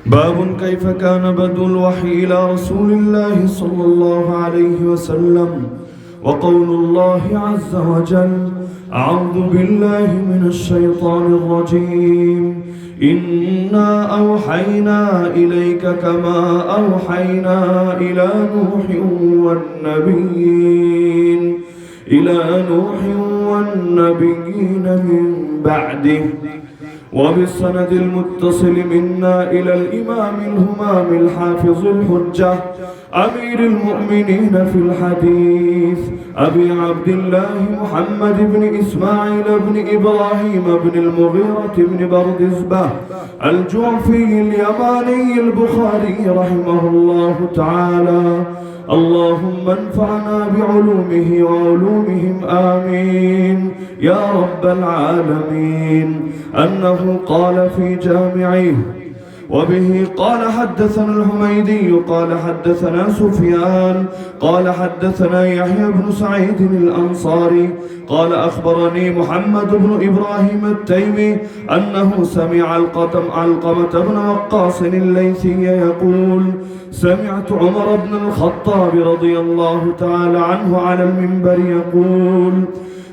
باب كيف كان بدء الوحي إلى رسول الله صلى الله عليه وسلم وقول الله عز وجل أعوذ بالله من الشيطان الرجيم إنا أوحينا إليك كما أوحينا إلى نوح والنبيين من بعده وبالسند المتصل منا إلى الإمام الهمام الحافظ الحجة أمير المؤمنين في الحديث أبي عبد الله محمد بن إسماعيل بن إبراهيم بن المغيرة بن بردزبة الجعفي اليماني البخاري رحمه الله تعالى. اللهم انفعنا بعلومه وعلومهم آمين يا رب العالمين. أنه قال في جامعه وبه قال حدثنا الحميدي قال حدثنا سفيان قال حدثنا يحيى بن سعيد الأنصاري قال أخبرني محمد بن إبراهيم التيمي أنه سمع علقمة بن وقاص الليثي يقول سمعت عمر بن الخطاب رضي الله تعالى عنه على المنبر يقول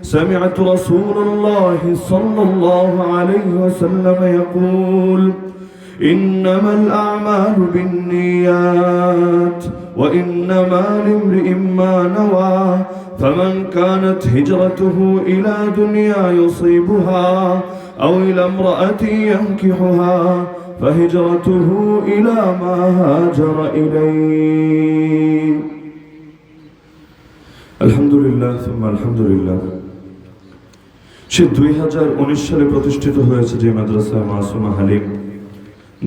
سمعت رسول الله صلى الله عليه وسلم يقول إنما الأعمال بالنيات وإنما لامرئ ما نوى فمن كانت هجرته إلى دنيا يصيبها أو إلى امرأة ينكحها فهجرته إلى ما هاجر إليه. الحمد لله ثم الحمد لله. সে 2019 সালে প্রতিষ্ঠিত হয়েছে যে মাদ্রাসা মাসুমা হালিম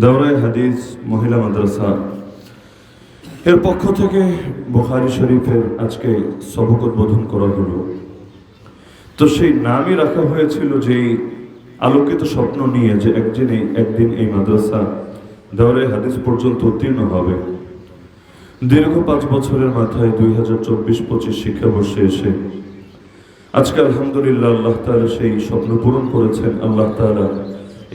দাওরায়ে হাদিস মহিলা মাদ্রাসা, এর পক্ষ থেকে বুখারী শরীফের আজকে সবক উদ্বোধন করা হলো। তো সেই নামই রাখা হয়েছিল যে আলোকিত স্বপ্ন নিয়ে যে একদিন এই মাদ্রাসা দাওরায়ে হাদিস পর্যন্ত উত্তীর্ণ হবে। দীর্ঘ 5 বছরের মাথায় 2024-25 শিক্ষাবর্ষে এসে আজকে আলহামদুলিল্লাহ আল্লাহ তাআলা সেই স্বপ্ন পূরণ করেছেন। আল্লাহ তাআলা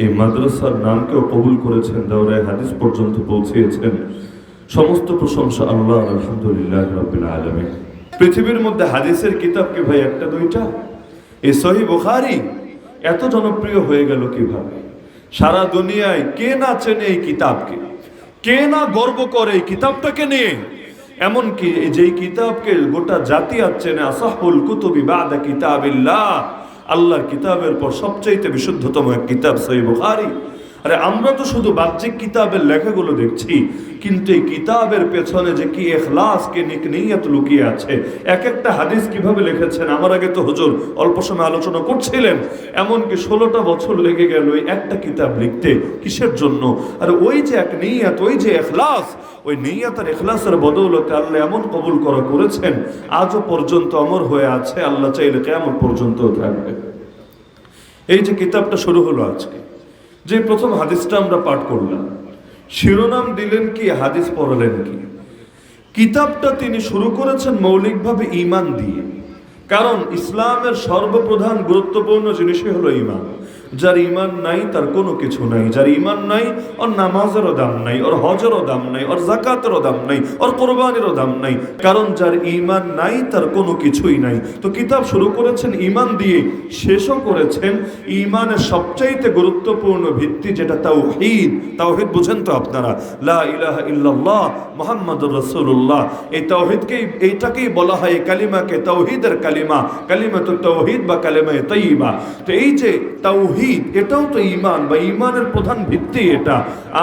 এই মাদ্রাসার নামকেও কবুল করেছেন, দাওরায়ে হাদিস পর্যন্ত পৌঁছিয়েছেন। সমস্ত প্রশংসা আল্লাহ, আলহামদুলিল্লাহ রাব্বিল আলামিন। পৃথিবীর মধ্যে হাদিসের কিতাব কি ভাই একটা দুইটা? এই সহিহ বুখারী এত জনপ্রিয় হয়ে গেল কিভাবে? সারা দুনিয়ায় কে না চেনে এই কিতাবকে, কে না গর্ব করে এই কিতাবটাকে নিয়ে। এমনকি যেই কিতাবকে গোটা জাতি আর চেনে, আসাহুল কুতুবি বাদা কিতাবিল্লাহ, আল্লাহর কিতাবের পর সবচাইতে বিশুদ্ধতম এক কিতাব সহিহ বুখারী। আরে আমরা তো শুধু বাহ্যিক কিতাবের লেখাগুলো দেখছি, কিন্তু এই কিতাবের পেছনে যে কি ইখলাস, কি নিয়ত লুকিয়ে আছে। এক একটা হাদিস কিভাবে লিখেছেন, আমার আগে তো হুজুর অল্প সময় আলোচনা করছিলেন, এমনকি 16টা বছর লেগে গেল ওই একটা কিতাব লিখতে। কিসের জন্য? আর ওই যে এক নিয়ত, ওই যে ইখলাস, ওই নিয়ত আর ইখলাসের বদৌলতে আল্লাহ এমন কবুল করেছেন, আজও পর্যন্ত অমর হয়ে আছে। আল্লাহ চাইলে কিয়ামত পর্যন্ত থাকবে। এই যে কিতাবটা শুরু হলো আজকে, যে প্রথম হাদিসটা আমরা পাঠ করলাম, শিরোনাম দিলেন কি, হাদিস পড়ালেন কি। কিতাবটা তিনি শুরু করেছেন মৌলিকভাবে ঈমান দিয়ে, কারণ ইসলামের সর্বপ্রধান গুরুত্বপূর্ণ জিনিসই হলো ঈমান। যার ঈমান নাই তার কোনো কিছু নাই। যার ঈমান নাই ওর নামাজেরও দাম নাই, ওর হজেরও দাম নাই, ওর যাকাতেরও দাম নাই, ওর কোরবানিরও দাম নাই। কারণ যার ঈমান নাই তার কোনো কিছুই নাই। তো কিতাব শুরু করেছেন ঈমান দিয়ে, শেষও করেছেন ঈমানের সবচাইতে গুরুত্বপূর্ণ ভিত্তি যেটা তাওহীদ। তাওহীদ বুঝেন তো আপনারা? লা ইলাহা ইল্লাল্লাহ মুহাম্মাদুর রাসূলুল্লাহ। এই তাওহীদকেই, এইটাকেই বলা হয়, এই কালিমাকে তাওহীদের কালিমা, কালিমাতুত তাওহীদ বা কালিমায়ে তাইয়্যিবা। তো এই যে তাওহীদ, এটাও তো ঈমান বা ঈমানের প্রধান ভিত্তি এটা।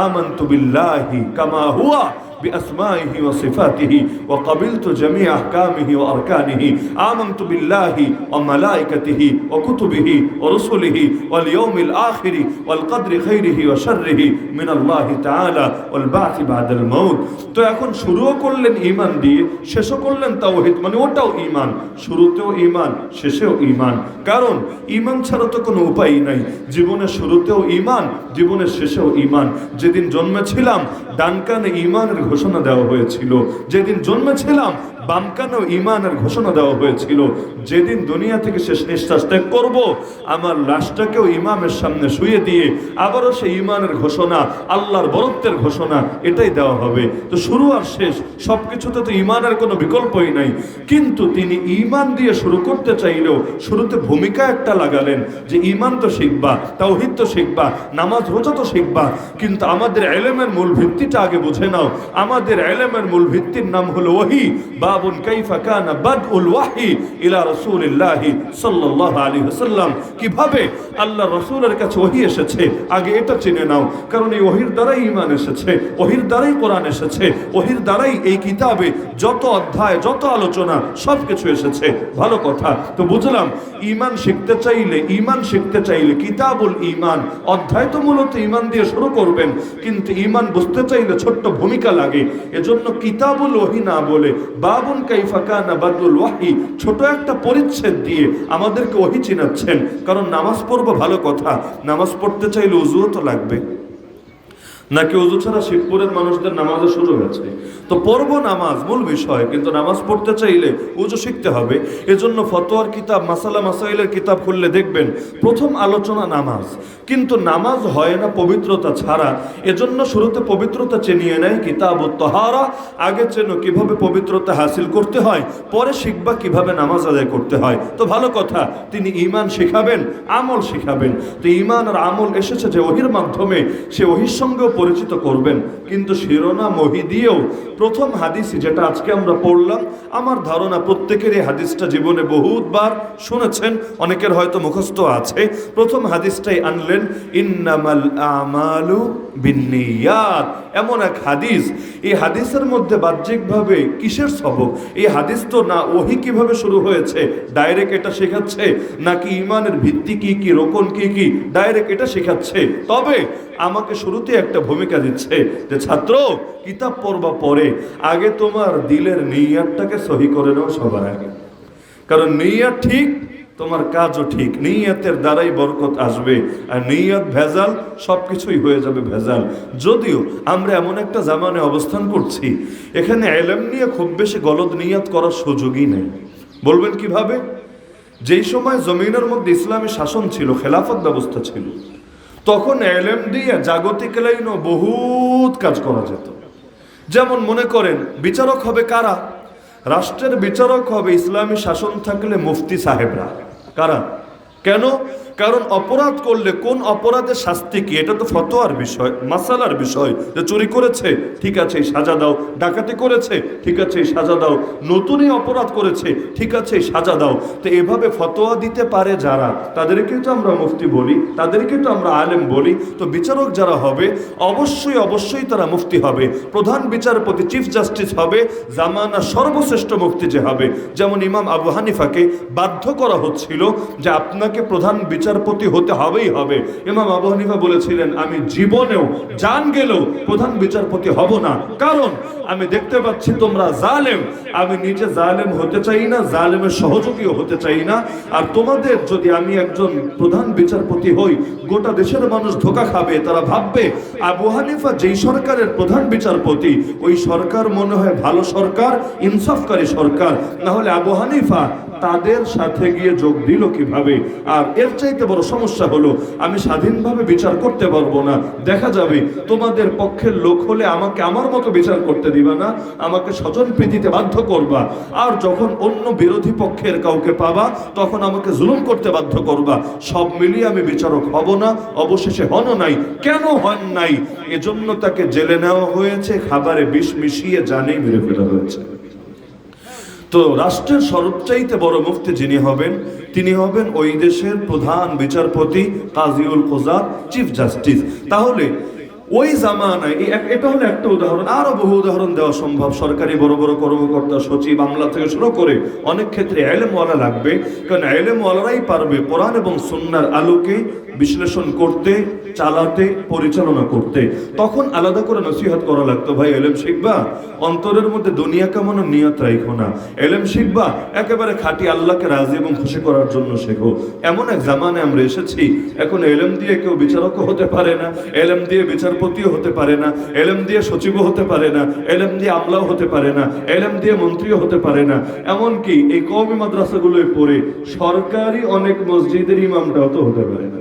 আমানতু বিল্লাহি কামা হুয়া بأسمائه وصفاته وقبلت جميع أحكامه وأركانه آمنت بالله وملائكته وكتبه ورسله واليوم الآخر والقدر خيره وشره من الله تعالى والبعث بعد الموت। তো এখন শুরুও করলেন ঈমান দিয়ে, শেষও করলেন তাওহীদ, মানে ওটাও ঈমান। শুরুতেও ঈমান, শেষেও ঈমান। কারণ ঈমান ছাড়া তো কোনো উপায় নাই। জীবনের শুরুতেও ঈমান, জীবনের শেষেও ঈমান। যেদিন জন্মেছিলাম ডান কানে ঈমানের ঘোষণা দেওয়া হয়েছিল, যেদিন জন্মেছিলাম বাম কানেও ঈমানের ঘোষণা দেওয়া হয়েছিল, যেদিন দুনিয়া থেকে শেষ নিঃশ্বাস ত্যাগ করব, আমার লাশটাকেও ইমামের সামনে শুয়ে দিয়ে আবারও সেই ঈমানের ঘোষণা, আল্লাহর বরত্বের ঘোষণা, এটাই দেওয়া হবে। তো শুরু আর শেষ সবকিছুতে তো ঈমানের কোনো বিকল্পই নাই। কিন্তু তিনি ঈমান দিয়ে শুরু করতে চাইলেও শুরুতে ভূমিকা একটা লাগালেন যে ঈমান তো শিখবা, তাওহীদ তো শিখবা, নামাজ রোজা তো শিখবা, কিন্তু আমাদের ইলমের মূল ভিত্তিটা আগে বুঝে নাও। আমাদের ইলমের মূল ভিত্তির নাম হলো ওহী। বাবুন কাইফা কানা বাদউল ওয়াহী ইলা রাসূলিল্লাহি সাল্লাল্লাহু আলাইহি ওয়াসাল্লাম, কিভাবে আল্লাহ রাসূলের কাছে ওহী এসেছে আগে এটা চিনে নাও। কারণ এই ওহীর দ্বারাই ঈমান এসেছে, ওহীর দ্বারাই কোরআন এসেছে, ওহীর দ্বারাই এই কিতাবে যত অধ্যায়, যত আলোচনা সবকিছু এসেছে। ভালো কথা। তো বুঝলাম ঈমান শিখতে চাইলে কিতাবুল ঈমান অধ্যায় তো মূলত ঈমান দিয়ে শুরু করবেন, কিন্তু ঈমান বুঝতে চাইলে ছোট্ট ভূমিকা লাগে। এজন্য কিতাবুল ওহী না বলে বাবুন কাইফা কানা বাদউল ওয়াহী ছোট একটা পরিচ্ছেদ দিয়ে আমাদেরকে ওহী চিনাচ্ছেন। কারণ নামাজ পড়বো, ভালো কথা, নামাজ পড়তে চাইলে উযুও তো লাগবে নাকি? উযু ছাড়া শিবপুরের মানুষদের নামাজের সুযোগ আছে? তো পড়বো নামাজ মূল বিষয়, কিন্তু নামাজ পড়তে চাইলে উযু শিখতে হবে। এজন্য ফতোয়ার কিতাব, মাসালা মাসাইলের কিতাব খুললে দেখবেন প্রথম আলোচনা নামাজ। কিন্তু নামাজ হয় না পবিত্রতা ছাড়া। এজন্য শুরুতে পবিত্রতা চিনিয়ে নেয় কিতাবুত তাহারা। আগে চেনো কিভাবে পবিত্রতা হাসিল করতে হয়, পরে শিখবা কিভাবে নামাজ আদায় করতে হয়। তো ভালো কথা, তিনি ঈমান শিখাবেন, আমল শিখাবেন। তো ঈমান আর আমল এসেছে যে ওহীর মাধ্যমে, সে ওহীর সঙ্গেও পরিচিত করবেন। কিন্তু শিরোনাম ওহী দিয়েও প্রথম হাদিসই যেটা আজকে আমরা পড়লাম, আমার ধারণা প্রত্যেকেরই হাদিসটা জীবনে বহুতবার শুনেছেন, অনেকের হয়তো মুখস্থ আছে। প্রথম হাদিসটাই আনলেন, ইন্নামাল আমালু বিন্নিয়াত, এমন এক হাদিস। এই হাদিসের মধ্যে বাহ্যিকভাবে কিসের সবক? এই হাদিস তো না ওহী কিভাবে শুরু হয়েছে ডাইরেক্ট এটা শেখাচ্ছে, নাকি ঈমানের ভিত্তি কি কি, রোকন কি কি, ডাইরেক্ট এটা শেখাচ্ছে। তবে আমাকে শুরুতে একটা ভূমিকা দিচ্ছে যে ছাত্র, কিতাব পড়বা পরে আগে তোমার দিলের নিয়তটাকে সহি করে নাও সবার আগে। কারণ নিয়ত ঠিক, তোমার কাজও ঠিক। নিয়তের দ্বারাই বরকত আসবে, আর নিয়ত ভেজাল সবকিছুই হয়ে যাবে ভেজাল। যদিও আমরা এমন একটা জামানে অবস্থান করছি, এখানে ইলম নিয়ে খুব বেশি গলদ নিয়ত করার সুযোগই নেই। বলবেন কিভাবে? যেই সময় জমিনের মধ্যে ইসলামী শাসন ছিল, খেলাফত ব্যবস্থা ছিল, তখন ইলম দিয়ে জাগতিক লাইনও বহুত কাজ করা যেত। যেমন মনে করেন বিচারক হবে কারা? রাষ্ট্রের বিচারক হবে ইসলামী শাসন থাকলে মুফতি সাহেবরা। কারা? কেন? কারণ অপরাধ করলে কোন অপরাধের শাস্তি কি, এটা তো ফতোয়ার বিষয়, মাসালার বিষয়। যে চুরি করেছে, ঠিক আছে সাজা দাও। ডাকাতি করেছে, ঠিক আছে সাজা দাও। নতুনই অপরাধ করেছে, ঠিক আছে সাজা দাও। তো এভাবে ফতোয়া দিতে পারে যারা, তাদেরকে তো আমরা মুফতি বলি, তাদেরকে তো আমরা আলেম বলি। তো বিচারক যারা হবে অবশ্যই তারা মুফতি হবে। প্রধান বিচারপতি, চিফ জাস্টিস হবে, জামানার সর্বশ্রেষ্ঠ মুফতি যে হবে। যেমন ইমাম আবু হানিফাকে বাধ্য করা হচ্ছিল যে আপনাকে প্রধান বিচারপতি হতে হবেই হবে। ইমাম আবু হানিফা বলেছিলেন, আমি জীবনেও জান গেলেও প্রধান বিচারপতি হব না, কারণ আমি দেখতে পাচ্ছি তোমরা জালেম। আমি নিজে জালেম হতে চাই না, জালেমের সহযোগীও হতে চাই না। আর তোমাদের যদি আমি একজন প্রধান বিচারপতি হই, গোটা দেশের মানুষ ধোঁকা খাবে। তারা ভাববে আবু হানিফা যেই সরকারের প্রধান বিচারপতি, ওই সরকার মনে হয় ভালো সরকার, ইনসাফকারী সরকার। না হলে আবু হানিফা তাদের সাথে গিয়ে যোগ দিল কিভাবে? আর এর চাইতে বড় সমস্যা হলো, আমি স্বাধীনভাবে বিচার করতে পারবো না। দেখা যাবে তোমাদের পক্ষের লোক হলে আমাকে আমার মতো বিচার করতে দিবা না, আমাকে স্বজন প্রীতিতে বাধ্য করবা। আর যখন অন্য বিরোধী পক্ষের কাউকে পাবা, তখন আমাকে জুলুম করতে বাধ্য করবা। সব মিলিয়ে আমি বিচারক হব না। অবশেষে হনও নাই। কেন হন নাই? এজন্য তাকে জেলে নেওয়া হয়েছে, খাবারে বিষ মিশিয়ে জানেই মেরে ফেলা হয়েছে। তো রাষ্ট্রের সর্বচাইতে বড় মুফতি যিনি হবেন, তিনি হবেন ওই দেশের প্রধান বিচারপতি, কাজীউল কুযাত, চিফ জাস্টিস। তাহলে ওই জামানায় এটা হলো একটা উদাহরণ, আরো বহু উদাহরণ দেওয়া সম্ভব। সরকারি বড় বড় কর্মকর্তা, সচিব, আমলা থেকে শুরু করে অনেক ক্ষেত্রে ইলমওয়ালা লাগবে। কারণ ইলমওয়ালারাই পারবে কোরআন এবং সুন্নাহর আলোকে বিশ্লেষণ করতে, চালাতে, পরিচালনা করতে। তখন আলাদা করে নসিহত করা লাগতো, ভাই এলেম শিখবা, অন্তরের মধ্যে দুনিয়া কামানোর নিয়ত রাখো না। এলেম শিখবা, একেবারে খাঁটি আল্লাহকে রাজি এবং খুশি করার জন্য শেখো। এমন এক জামানে আমরা এসেছি, এখন এলেম দিয়ে কেউ বিচারকও হতে পারে না, এলেম দিয়ে বিচারপতিও হতে পারে না, এলেম দিয়ে সচিবও হতে পারে না, এলেম দিয়ে আমলাও হতে পারে না, এলেম দিয়ে মন্ত্রীও হতে পারে না। এমনকি এই কওমি মাদ্রাসাগুলোয় পড়ে সরকারি অনেক মসজিদের ইমামটাও তো হতে পারে না।